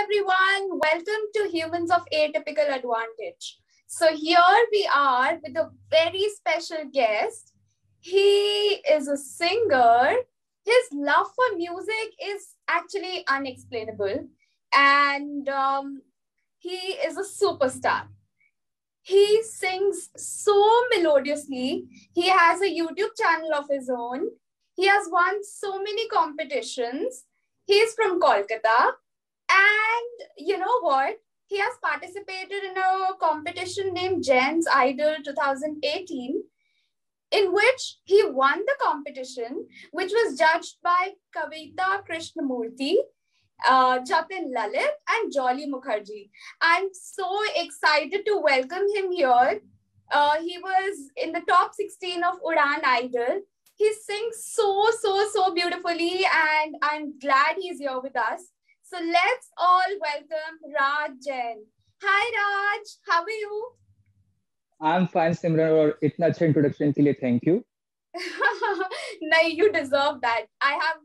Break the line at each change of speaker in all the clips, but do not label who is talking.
everyone, welcome to Humans of Atypical Advantage. So here we are with a very special guest. He is a singer. His love for music is actually unexplainable, and he is a superstar. He sings so melodiously. He has a YouTube channel of his own. He has won so many competitions. He's from Kolkata. And you know what? He has participated in a competition named Gen's Idol 2018, in which he won the competition, which was judged by Kavita Krishnamurthy, Jatin Lalit, and Jolly Mukherjee. I'm so excited to welcome him here. He was in the top 16 of Udaan Idol. He sings so beautifully, and I'm glad he's here with us. So let's all welcome Raj Jain. Hi Raj, how are you?
I'm fine, Simran. और इतना अच्छा introduction के लिए thank you.
No, you deserve that. I have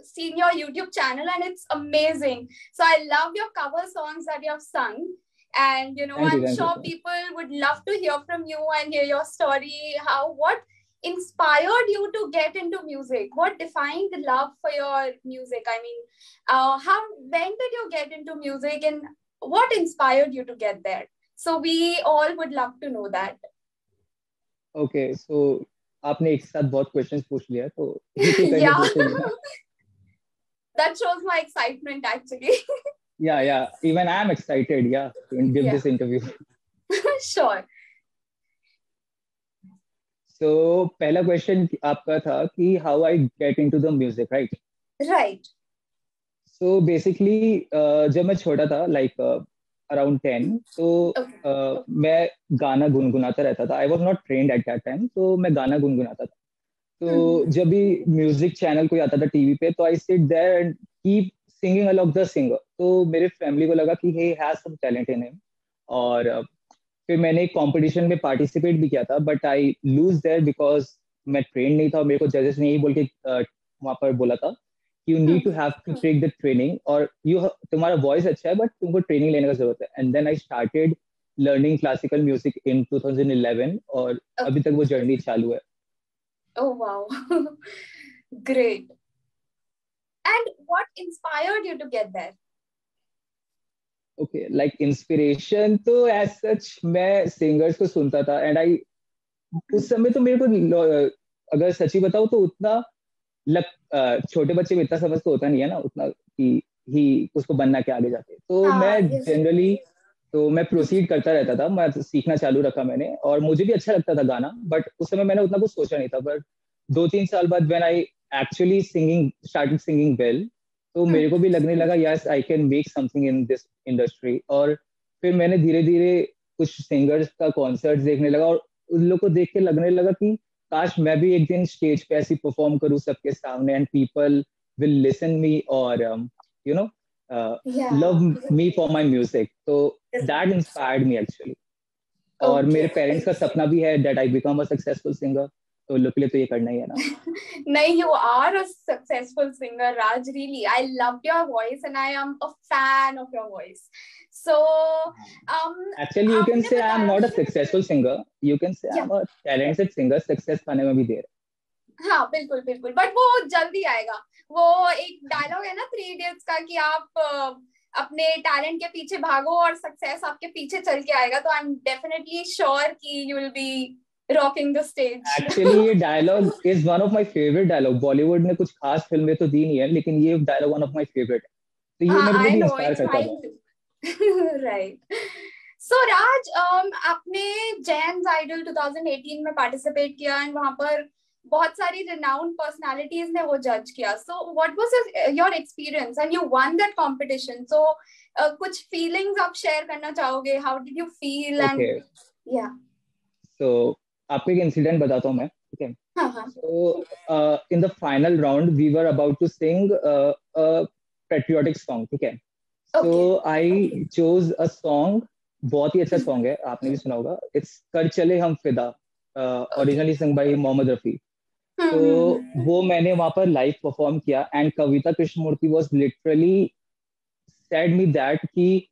seen your YouTube channel and it's amazing. So I love your cover songs that you have sung. And I'm sure people would love to hear from you and hear your story. What inspired you to get into music? What defined the love for your music? I mean, when did you get into music and what inspired you to get there? So we all would love to know that.
Okay, so आपने एक साथ बहुत questions पूछ लिया तो
yeah. That shows my excitement actually.
Yeah. Even I'm excited, to give this interview.
Sure.
So, पहला question आपका था कि how I get into the music, right?
Right.
So basically, जब मैं छोटा था, like around 10, तो मैं गाना गुनगुनाता रहता था. I was not trained at that time, तो मैं गाना गुनगुनाता था. तो जब भी म्यूजिक चैनल कोई आता था टीवी पे, तो I sit there and keep singing along the singer. तो मेरे फैमिली को लगा कि he has some talent in him. और फिर मैंने एक कंपटीशन में पार्टिसिपेट भी किया था, but I lose their because मैं ट्रेन नहीं था और मेरे को जजेस ने यही बोल के वहां पर बोला था कि you need to have to take the training और तुम्हारा वॉइस अच्छा है बट तुमको ट्रेनिंग लेने का जरूरत है. And then I started learning classical music in 2011 और अभी तक वो जर्नी चालू है.
Oh wow. Great. And what inspired you to get there?
Okay, like inspiration तो as such मैं singers को सुनता था and I उस समय तो मेरे को अगर सच्ची बताऊँ तो उतना छोटे बच्चे में इतना समझ तो होता नहीं है ना उतना कि ही उसको बनना क्या आगे जाके. तो मैं जनरली तो मैं प्रोसीड करता रहता था. मैं सीखना चालू रखा मैंने और मुझे भी अच्छा लगता था गाना, बट उस समय मैंने उतना कुछ सोचा नहीं था. बट 2-3 साल बाद when I actually started singing well, तो मेरे को भी लगने लगा yes I can make something in this industry. और फिर मैंने धीरे धीरे कुछ सिंगर्स का कॉन्सर्ट देखने लगा और उन लोग को देख के लगने लगा कि काश मैं भी एक दिन स्टेज पे ऐसी परफॉर्म करूं सबके सामने and people will listen me और you know love me for my music. तो दैट इंस्पायर्ड मी एक्चुअली. और मेरे पेरेंट्स का सपना भी है that I become a successful singer. तो लोग के लिए तो ये करना ही है ना.
नहीं, you are a successful singer, Raj. Really, I loved your voice and I am a fan of your voice. So,
actually, you can say I'm not a successful singer. You can say I'm a talented singer. Success पाने में भी देर.
हाँ, बिल्कुल. But वो जल्दी आएगा. वो एक डायलॉग है ना 3 Idiots का कि आप अपने टैलेंट के पीछे भागो और सक्सेस आपके पीछे चल के आएगा. तो आई एम डेफिनेटली श्योर कि you will be rocking the stage.
Actually, ये dialogue is one of my favorite dialogue. Bollywood ने कुछ खास फिल्में तो दी नहीं है, लेकिन ये dialogue one of my favorite. तो ये मेरे को भी इंस्पायर करता
था. Right. So Raj, आपने Gen's Idol 2018 में पार्टिसिपेट किया और वहाँ पर बहुत सारी renowned personalities ने वो जज किया. So what was your experience and you won that competition? So कुछ feelings आप share करना चाहोगे? How did you feel?
Okay.
And yeah.
So आपको एक इंसिडेंट बताता हूँ मैं. ठीक है. So in the final round we were about to sing a patriotic song. ठीक है. So I chose a song. बहुत ही अच्छा सॉन्ग है, आपने भी सुना होगा. It's कर चले हम फिदा, originally sung by Mohammad Rafi. तो वो मैंने वहां पर लाइव परफॉर्म किया and Kavita Krishnamurthy was literally said me that कि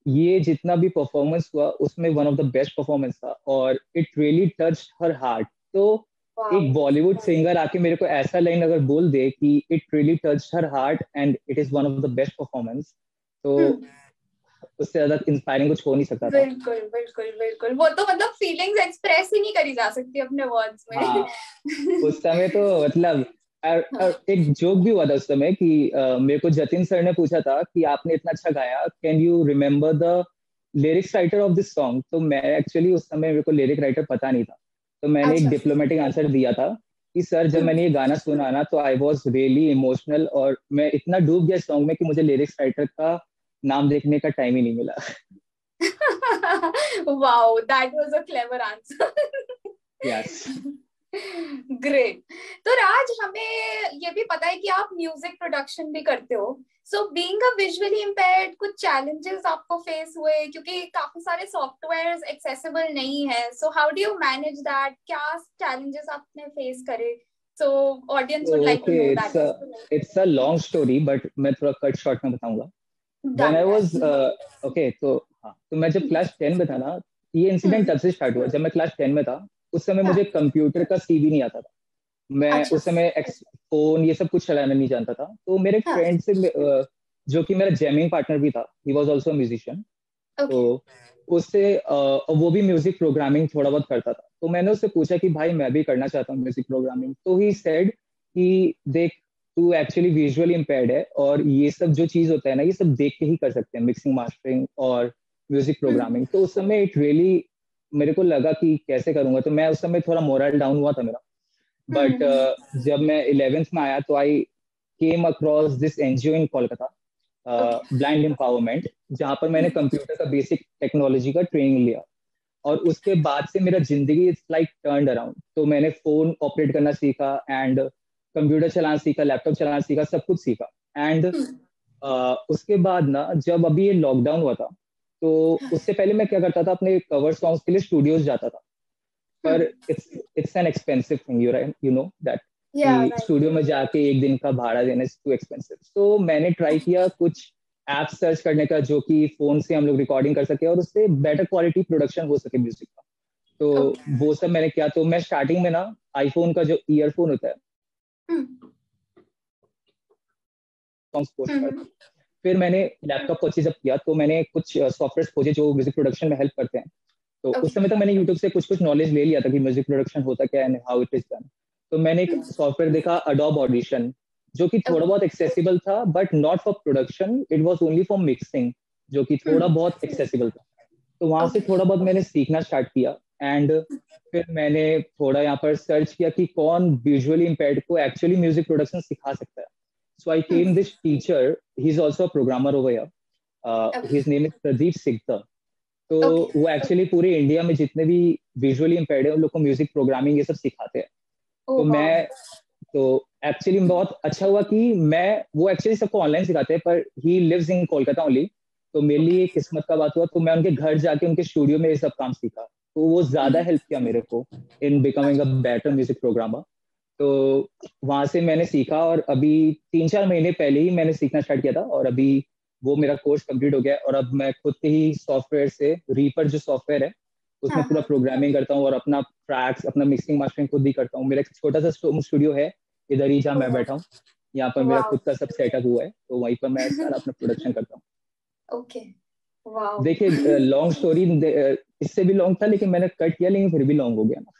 ये जितना भी परफॉर्मेंस हुआ उसमें one of the best performance था और it really touched her heart. तो एक बॉलीवुड सिंगर आके मेरे को ऐसा लाइन अगर बोल दे कि it really touched her heart and it is one of the best performance, तो उससे ज्यादा इंस्पायरिंग कुछ हो नहीं सकता था.
बिल्कुल बिल्कुल बिल्कुल, वो तो मतलब फीलिंग्स एक्सप्रेस ही नहीं करी जा सकती अपने वर्ड्स में.
हाँ, उस समय तो मतलब और एक जोक भी हुआ था उस समय कि मेरे को जतिन सर ने पूछा था कि आपने इतना अच्छा गाया, can you remember the lyrics writer of this song. तो मैं एक्चुअली उस समय मेरे को लिरिक राइटर पता नहीं था, तो मैंने एक डिप्लोमेटिक आंसर दिया था कि सर जब मैंने ये गाना सुना ना तो आई वॉज रियली इमोशनल और मैं इतना डूब गया सॉन्ग में कि मुझे लिरिक्स राइटर का नाम देखने का टाइम ही नहीं मिला.
Wow, that was a clever answer.
Yes.
Great. तो राज, हमें ये भी पता है कि आप म्यूजिक प्रोडक्शन भी करते हो. So being a visually impaired, कुछ challenges आपको फेस हुए क्योंकि काफी सारे सॉफ्टवेयर्स एक्सेसिबल नहीं है. So how do you manage that? क्या challenges आपने फेस करे? So audience would like to know that.
It's a long story, but मैं थोड़ा कट शॉर्ट में बताऊंगा. When I was okay, तो हाँ, तो मैं जब क्लास 10 में था ना, ये इंसिडेंट तब से स्टार्ट हुआ. जब मैं क्लास 10 में था उस समय मुझे कंप्यूटर का सीवी नहीं आता था. मैं उस समय फोन ये सब कुछ चलाना नहीं जानता था. तो मेरे फ्रेंड से जो कि मेरा जैमिंग पार्टनर भी था, he was also a musician. तो उससे वो भी म्यूजिक प्रोग्रामिंग थोड़ा बहुत करता था. तो मैंने उससे पूछा कि भाई मैं भी करना चाहता हूँ म्यूजिक प्रोग्रामिंग. तो ही सेड कि देख तू एक्चुअली विजुअली इम्पेयर्ड है और ये सब जो चीज होता है ना ये सब देख के ही कर सकते हैं, मिक्सिंग मास्टरिंग और म्यूजिक प्रोग्रामिंग. तो उस समय इट रियली मेरे को लगा कि कैसे करूंगा. तो मैं उस समय थोड़ा मोरल डाउन हुआ था मेरा. बट जब मैं 11th में आया तो I came across this NGO in Kolkata, blind empowerment, जहाँ पर मैंने कंप्यूटर का बेसिक टेक्नोलॉजी का ट्रेनिंग लिया. और उसके बाद से मेरा जिंदगी इट्स लाइक टर्न्ड अराउंड. तो मैंने फोन ऑपरेट करना सीखा एंड कंप्यूटर चलाना सीखा, लैपटॉप चलाना सीखा, सब कुछ सीखा. एंड उसके बाद ना जब अभी ये लॉकडाउन हुआ था तो उससे पहले मैं क्या करता था, अपने कवर सॉन्ग्स के लिए स्टूडियोज जाता था. पर it's an expensive thing, you know that कि स्टूडियो में जाके एक दिन का भाड़ा देना इज टू एक्सपेंसिव. तो मैंने ट्राई किया कुछ ऐप सर्च करने का जो कि फोन से हम लोग रिकॉर्डिंग कर सके और उससे बेटर क्वालिटी प्रोडक्शन हो सके म्यूजिक का. तो वो सब मैंने किया. तो मैं स्टार्टिंग में ना आईफोन का जो ईयरफोन होता है फिर मैंने लैपटॉप परचेज जब किया तो मैंने कुछ सॉफ्टवेयर खोजे जो म्यूजिक प्रोडक्शन में हेल्प करते हैं. तो उस समय तक मैंने यूट्यूब से कुछ नॉलेज ले लिया था कि म्यूजिक प्रोडक्शन होता क्या है and how it is done. तो मैंने एक सॉफ्टवेयर देखा अडोब ऑडिशन, जो कि थोड़ा बहुत एक्सेसिबल था but not for production, it was only for mixing, जो कि थोड़ा बहुत एक्सेसिबल था. तो वहां से थोड़ा बहुत मैंने सीखना स्टार्ट किया. एंड फिर मैंने थोड़ा यहाँ पर सर्च किया कि कौन विजुअली इम्पेयर्ड को एक्चुअली म्यूजिक प्रोडक्शन सिखा सकता है. So I came this teacher. He's also a programmer over here. His name is Pradeep Sigta. तो वो एक्चुअली पूरे इंडिया में जितने भी विजुअली इम्पेयर्ड है उन लोग को म्यूजिक प्रोग्रामिंग ये सब सिखाते हैं. तो मैं तो एक्चुअली बहुत अच्छा हुआ कि वो एक्चुअली सबको ऑनलाइन सिखाते हैं पर he lives in Kolkata only. तो मेरे लिए किस्मत का बात हुआ. तो मैं उनके घर जाके उनके स्टूडियो में ये सब काम सीखा. तो वो ज्यादा हेल्प किया मेरे को in becoming a better music programmer. तो वहां से मैंने सीखा और अभी 3-4 महीने पहले ही मैंने सीखना स्टार्ट किया था और अभी वो मेरा कोर्स कंप्लीट हो गया. और अब मैं खुद के ही सॉफ्टवेयर से रीपर जो सॉफ्टवेयर है उसमें पूरा प्रोग्रामिंग करता हूँ और अपना ट्रैक्स अपना मिक्सिंग मास्टरिंग खुद ही करता हूँ. मेरा एक छोटा सा स्टूडियो है इधर ही जहाँ मैं बैठा हूँ. यहाँ पर मेरा खुद का सब सेटअप हुआ है तो वहीं पर मैं सारा अपना प्रोडक्शन करता हूँ.
Okay, wow.
देखिए लॉन्ग स्टोरी, इससे भी लॉन्ग था लेकिन मैंने कट किया, लेकिन फिर भी लॉन्ग हो गया ना.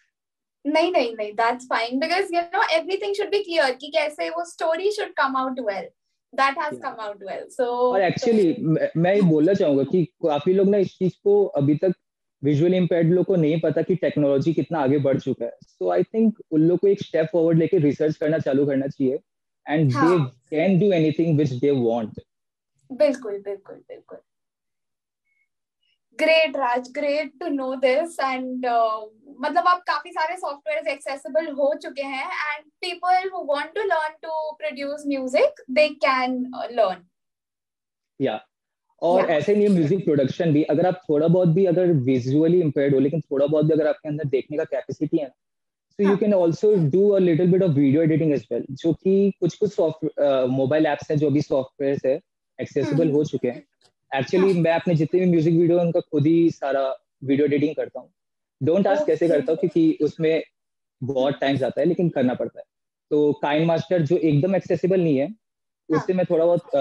नहीं नहीं नहीं, that's fine because you know everything should be clear कि कैसे वो story should come out well. That has come out well. So
और एक्चुअली मैं ये बोलना चाहूंगा कि काफी लोग ना इस चीज को अभी तक विजुअली इम्पेयर्ड लोग को नहीं पता कि टेक्नोलॉजी कितना आगे बढ़ चुका है. सो आई थिंक उन लोग को एक स्टेप फॉरवर्ड लेके रिसर्च करना चालू करना चाहिए and they can do anything which they want.
बिल्कुल बिल्कुल बिल्कुल. Great, Raj. Great to know this. And मतलब आप काफी सारे सॉफ्टवेयर एक्सेसिबल हो चुके हैं and people who want to learn to produce music, they can learn.
Yeah. और ऐसे नहीं म्यूजिक प्रोडक्शन भी, अगर आप थोड़ा बहुत भी अगर विजुअली इम्पेयर्ड हो लेकिन थोड़ा बहुत भी अगर आपके अंदर देखने का कैपेसिटी है ना, so you can also do a little bit of video editing as well, जो कि कुछ मोबाइल एप्स हैं जो भी सॉफ्टवेयर है एक्सेसिबल हो चुके हैं. एक्चुअली मैं अपने जितने भी म्यूजिक वीडियो उनका खुद ही सारा वीडियो एडिटिंग करता हूँ. डोंट आस्क कैसे करता हूँ, क्योंकि उसमें बहुत टाइम जाता है, लेकिन करना पड़ता है. तो काइन मास्टर जो एकदम एक्सेसिबल नहीं है, उससे मैं थोड़ा बहुत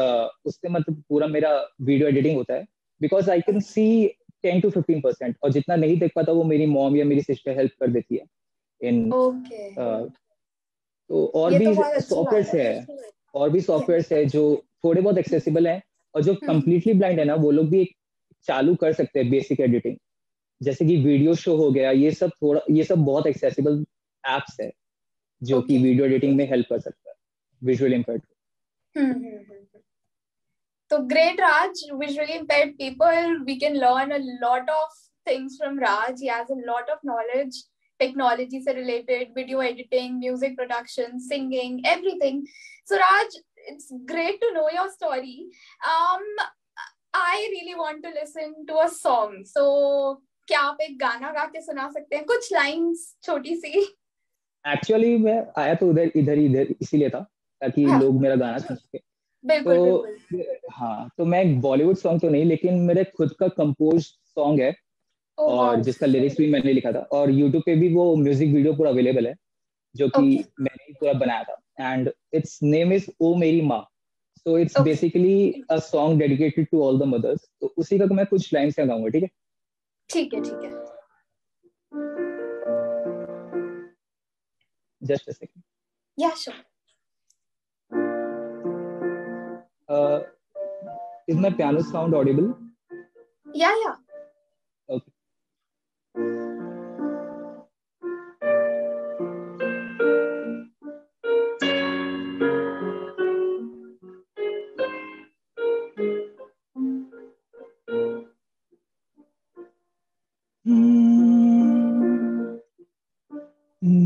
उससे मतलब पूरा मेरा वीडियो एडिटिंग होता है, because I can see 10 to 15%, और जितना नहीं देख पाता वो मेरी मॉम या मेरी सिस्टर हेल्प कर देती है इन. तो और भी सॉफ्टवेयर्स है, जो थोड़े बहुत एक्सेसिबल हैं, और जो कंप्लीटली ब्लाइंड है ना, वो लोग भी एक चालू कर सकते हैं बेसिक एडिटिंग. जैसे कि वीडियो शो हो गया, ये सब बहुत एक्सेसिबल एप्स है जो कि वीडियो एडिटिंग में हेल्प कर सकता है visually impaired.
So great, Raj. Visually impaired people, we can learn a lot of things from Raj. He has a lot of knowledge, technology se related, video editing, music production, singing, everything. So Raj, it's great to know your story. I really want to listen to a song. So क्या आप एक गाना गा के सुना सकते हैं, कुछ लाइंस छोटी सी?
एक्चुअली मैं आया तो इधर इसीलिए था, ताकि लोग मेरा गाना सुन सके.
बिल्कुल.
हाँ, तो मैं एक बॉलीवुड सॉन्ग तो नहीं, लेकिन मेरे खुद का कंपोज सॉन्ग है, और जिसका लिरिक्स भी मैंने लिखा था, और यूट्यूब पे भी वो म्यूजिक वीडियो पूरा अवेलेबल है, जो कि मैंने ही पूरा बनाया था. And it's name is O Meri Maa. So it's basically a song dedicated to all the mothers. तो उसी का मैं कुछ लाइन्स गाऊंगा. ठीक है?
ठीक है.
Just a second.
या sure.
Is my piano sound audible?
Yeah.
Okay.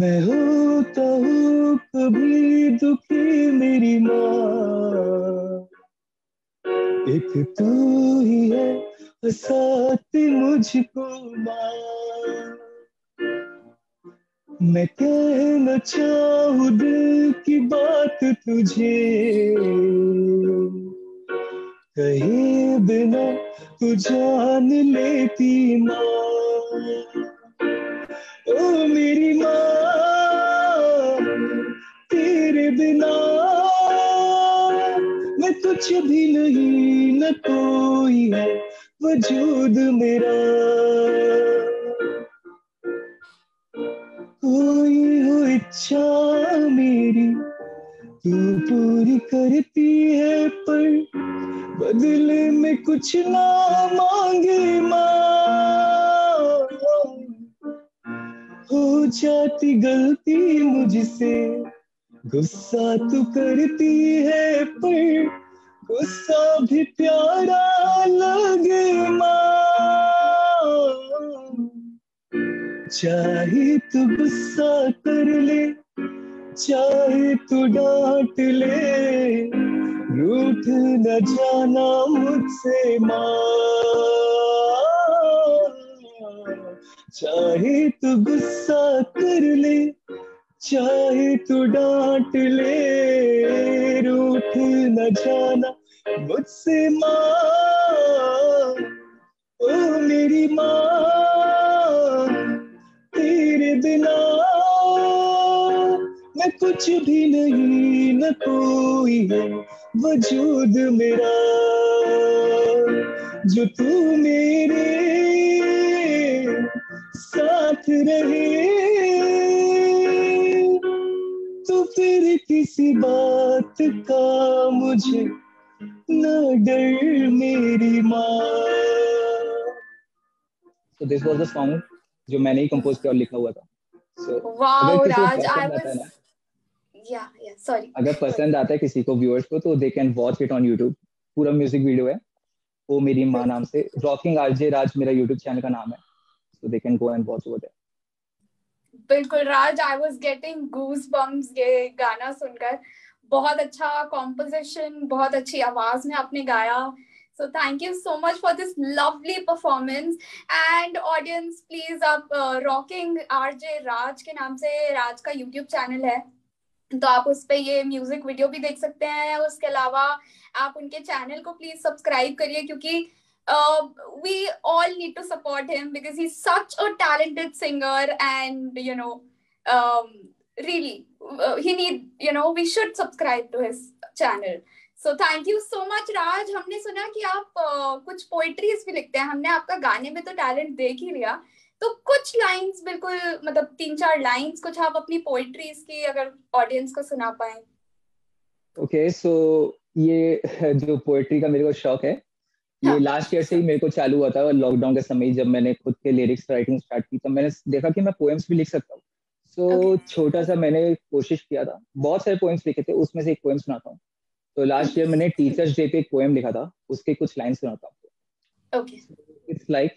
मैं होता हूँ कभी दुखी मेरी माँ, एक तू ही है हंसाती मुझको माँ. मैं कहना चाहूँ दिल की बात तुझे, कहे बिना तू जान लेती माँ. ओ मेरी माँ, तेरे बिना मैं कुछ भी नहीं, न कोई है वजूद मेरा. कोई हो इच्छा मेरी तू पूरी करती है, पर बदले में कुछ ना मांगे माँ. हो जाती गलती मुझसे, गुस्सा तू करती है, पर गुस्सा भी प्यारा लगे माँ. चाहे तू गुस्सा कर ले, चाहे तू डांट ले, रूठ न जाना मुझसे माँ. चाहे तू गुस्सा कर ले, चाहे तू डांट ले, रूठ न जाना मुझसे माँ. ओ मेरी माँ, तेरे बिना मैं कुछ भी नहीं, न कोई है वजूद मेरा. जो तू मेरे साथ रहे, तो फिर किसी बात का मुझे न डर मेरी माँ. So this was the song जो मैंने ही कंपोज किया और लिखा हुआ था. So,
wow, Raj, I was sorry.
अगर पसंद आता है किसी को, व्यूअर्स को, तो they can watch it on YouTube. पूरा म्यूजिक वीडियो है, वो मेरी माँ नाम से. रॉकिंग आरजे राज मेरा यूट्यूब चैनल का नाम है. So they can go and watch over there.
बिल्कुल राज, I was getting goosebumps ये गाना सुनकर. बहुत अच्छा कॉम्पोजिशन, बहुत अच्छी आवाज में आपने गाया. So thank you so much for this lovely performance. And audience, please आप रॉकिंग आरजे राज के नाम से राज का YouTube चैनल है, तो आप उस पे ये म्यूजिक वीडियो भी देख सकते हैं। उसके अलावा आप उनके चैनल को प्लीज सब्सक्राइब करिए, क्योंकि we all need to support him because he is such a talented singer and you know really he need we should subscribe to his channel. So thank you so much Raj. हमने सुना कि आप कुछ poetries भी लिखते हैं। हमने आपका गाने में तो टैलेंट देख ही लिया, तो कुछ लाइंस, बिल्कुल मतलब 3-4 लाइंस कुछ आप अपनी पोएट्रीज की अगर ऑडियंस को सुना पाए।
ओके सो ये जो पोएट्री का मेरे को शौक है, ये लास्ट ईयर से ही मेरे को चालू हुआ था। लॉकडाउन के समय जब मैंने खुद के लिरिक्स राइटिंग स्टार्ट की, तब मैंने देखा कि मैं पोएम्स भी लिख सकता हूँ। सो छोटा सा मैंने कोशिश किया था, बहुत सारे पोएम्स लिखे थे, उसमें से एक पोएम सुनाता हूँ। तो लास्ट ईयर मैंने टीचर्स डे पे एक पोएम लिखा था, उसके कुछ लाइन सुनाता हूँ। इट्स लाइक,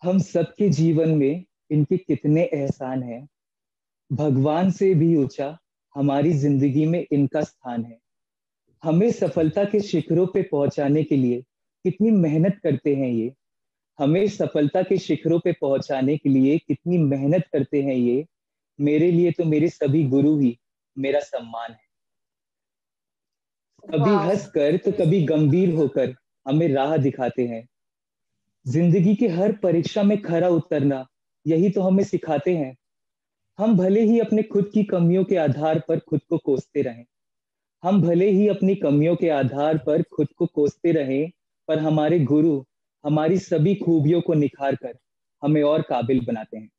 हम सबके जीवन में इनके कितने एहसान हैं, भगवान से भी ऊंचा हमारी जिंदगी में इनका स्थान है। हमें सफलता के शिखरों पे पहुंचाने के लिए कितनी मेहनत करते हैं ये, हमें सफलता के शिखरों पे पहुंचाने के लिए कितनी मेहनत करते हैं ये। मेरे लिए तो मेरे सभी गुरु ही मेरा सम्मान है। कभी हंसकर तो कभी गंभीर होकर हमें राह दिखाते हैं। जिंदगी की हर परीक्षा में खरा उतरना यही तो हमें सिखाते हैं। हम भले ही अपने खुद की कमियों के आधार पर खुद को कोसते रहें, हम भले ही अपनी कमियों के आधार पर खुद को कोसते रहें, पर हमारे गुरु हमारी सभी खूबियों को निखार कर हमें और काबिल बनाते हैं।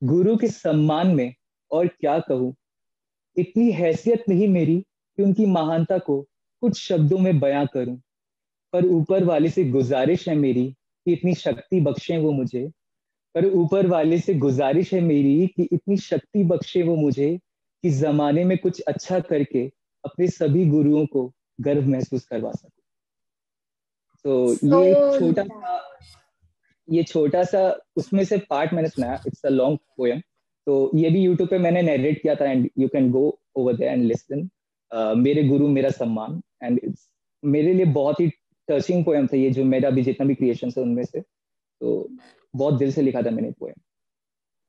गुरु के सम्मान में और क्या कहूं, इतनी हैसियत नहीं मेरी कि उनकी महानता को कुछ शब्दों में बयां करूं, पर ऊपर वाले से गुजारिश है मेरी कि इतनी शक्ति बख्शें वो मुझे, पर ऊपर वाले से गुजारिश है मेरी कि इतनी शक्ति बख्शे वो मुझे, कि जमाने में कुछ अच्छा करके अपने सभी गुरुओं को गर्व महसूस करवा सकूं। तो ये छोटा सा उसमें से पार्ट मैंने सुनाया। इट्स अ लॉन्ग पोएम, तो ये भी यूट्यूब पे मैंने नरेट किया था, and you can go over there and listen. मेरे गुरु मेरा सम्मान, एंड इट्स मेरे लिए बहुत ही टचिंग पोएम था ये, जो मेरा भी जितना भी क्रिएशन है उनमें से, तो बहुत दिल से लिखा था मैंने पोएम।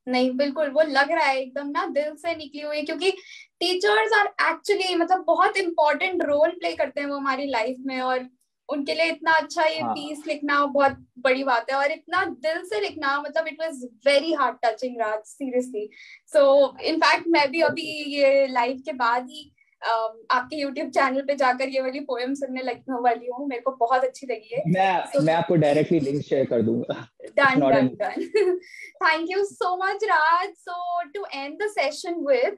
नहीं बिल्कुल, वो लग रहा है एकदम ना दिल से निकली हुई, क्योंकि टीचर्स आर एक्चुअली मतलब बहुत इंपॉर्टेंट रोल प्ले करते हैं वो हमारी लाइफ में, और उनके लिए इतना अच्छा ये पीस लिखना बहुत बड़ी बात है, और इतना दिल से लिखना, मतलब it was very heart touching Raj, seriously. So in fact मैं भी अभी ये लाइव के बाद ही आपके YouTube चैनल पे जाकर ये वाली पोएम सुनने लगने वाली हूँ। मेरे को बहुत अच्छी लगी है।
मैं आपको डायरेक्टली लिंक शेयर कर दूंगा।
Done. Thank you so much, Raj. So to end the session with,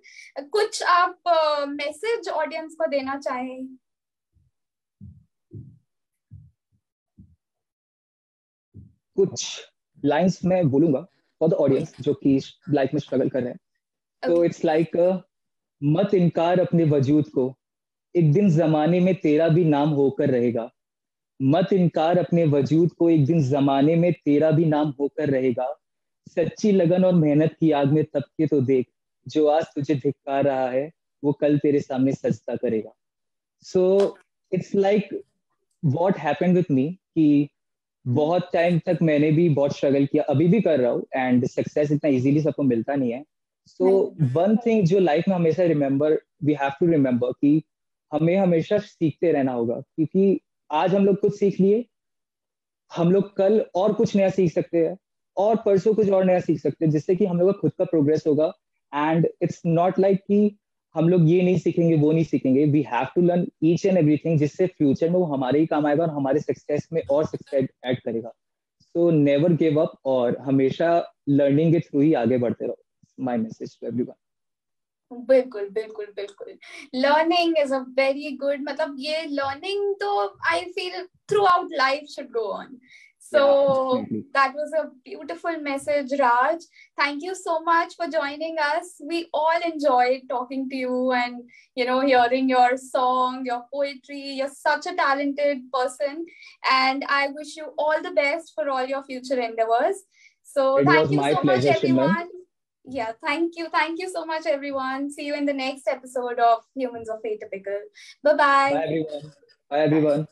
कुछ आप मैसेज ऑडियंस को देना चाहें?
कुछ लाइंस मैं बोलूंगा फॉर द ऑडियंस जो कि लाइफ में स्ट्रगल कर रहे हैं। तो इट्स लाइक, मत इनकार अपने वजूद को, एक दिन जमाने में तेरा भी नाम होकर रहेगा। मत इनकार अपने वजूद को, एक दिन जमाने में तेरा भी नाम होकर रहेगा। सच्ची लगन और मेहनत की आग में तप के तो देख, जो आज तुझे धिक्कार रहा है वो कल तेरे सामने सजदा करेगा। So it's like what happened with me, कि बहुत टाइम तक मैंने भी बहुत स्ट्रगल किया, अभी भी कर रहा हूँ, एंड सक्सेस इतना इजीली सबको मिलता नहीं है। सो वन थिंग जो लाइफ में हमेशा वी हैव टू रिमेम्बर, कि हमें हमेशा सीखते रहना होगा, क्योंकि आज हम लोग कुछ सीख लिए, हम लोग कल और कुछ नया सीख सकते हैं, और परसों कुछ और नया सीख सकते हैं, जिससे कि हम लोग का खुद का प्रोग्रेस होगा। एंड इट्स नॉट लाइक कि हम लोग ये नहीं सीखेंगे वो नहीं सीखेंगे, we have to learn each and everything, जिससे फ्यूचर में वो हमारे ही काम आएगा और हमारे सक्सेस में और सक्सेस ऐड करेगा। सो नेवर गिव अप, और हमेशा लर्निंग के थ्रू ही आगे बढ़ते रहो। My message to everyone.
बिल्कुल बिल्कुल बिल्कुल, learning is a very good, मतलब ये लर्निंग तो I feel throughout life should go on. So that was a beautiful message, Raj. Thank you so much for joining us. We all enjoyed talking to you and, hearing your song, your poetry. You're such a talented person, and I wish you all the best for all your future endeavors. So thank you so much, everyone. Yeah, thank you. Thank you so much, everyone. See you in the next episode of Humans of Atypical. Bye-bye.
Bye, everyone. Bye, everyone.